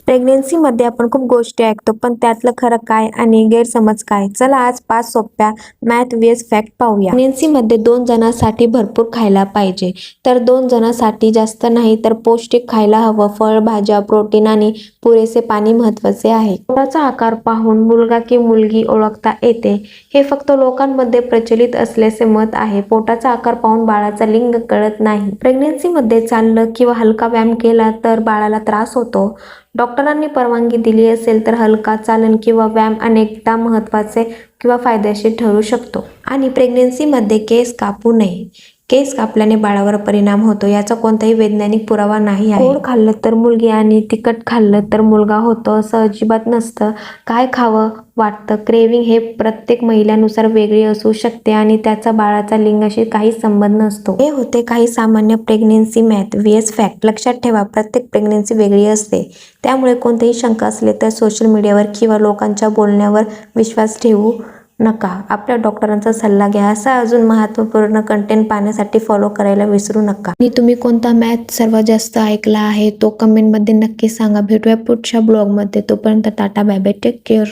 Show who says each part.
Speaker 1: प्रेग्नेन्सीमध्ये आपण खूप गोष्टी ऐकतो, पण त्यातलं खरं काय आणि गैरसमज काय? चला आज 5 सोप्या मॅथ vs फॅक्ट पाहूया. प्रेग्नेन्सीमध्ये 2 जणांसाठी भरपूर खायला पाहिजे, तर 2 जणांसाठी जास्त नाही तर पौष्टिक खायला हवं. फळ, भाज्या, प्रोटीन आणि पुरेसे पाणी महत्त्वाचे आहे. पोटाचा आकार पाहून मुलगा की मुलगी ओळखता येते, हे फक्त लोकांमध्ये प्रचलित असल्याचे मत आहे. पोटाचा आकार पाहून बाळाचा लिंग कळत नाही. प्रेग्नेन्सीमध्ये चाललं किंवा हलका व्यायाम केला तर बाळाला त्रास होतो. डॉक्टरांनी परवानगी दिली असेल तर हलका चालन किंवा व्यायाम अनेकदा महत्त्वाचे किंवा फायदेशीर ठरू शकतो. आणि प्रेग्नेन्सीमध्ये केस कापू नये. केस कापल्याने बाळावर परिणाम होतो याचा कोणताही वैज्ञानिक पुरावा नाही आहे. गोड खाल्लं तर मुलगी आणि तिखट खाल्लं तर मुलगा होतो असं अजिबात नसतं. काय खावं वाटतं, क्रेविंग हे प्रत्येक महिलेनुसार वेगळी असू शकते आणि त्याचा बाळाचा लिंगाशी काही संबंध नसतो. हे होते काही सामान्य प्रेग्नेन्सी मॅथ vs फॅक्ट. लक्षात ठेवा, प्रत्येक प्रेग्नेन्सी वेगळी असते, त्यामुळे कोणतीही शंका असली तर सोशल मीडियावर किंवा लोकांच्या बोलण्यावर विश्वास ठेवू नका. आपल्या डॉक्टरांचा सल्ला घ्या. असा अजून महत्त्वपूर्ण कंटेंट पाहण्यासाठी फॉलो करायला विसरू नका. आणि तुम्ही कोणता मॅथ सर्वात जास्त ऐकला आहे तो कमेंटमध्ये नक्की सांगा. भेटूया पुढच्या ब्लॉगमध्ये. तोपर्यंत tata, bye bye, take care.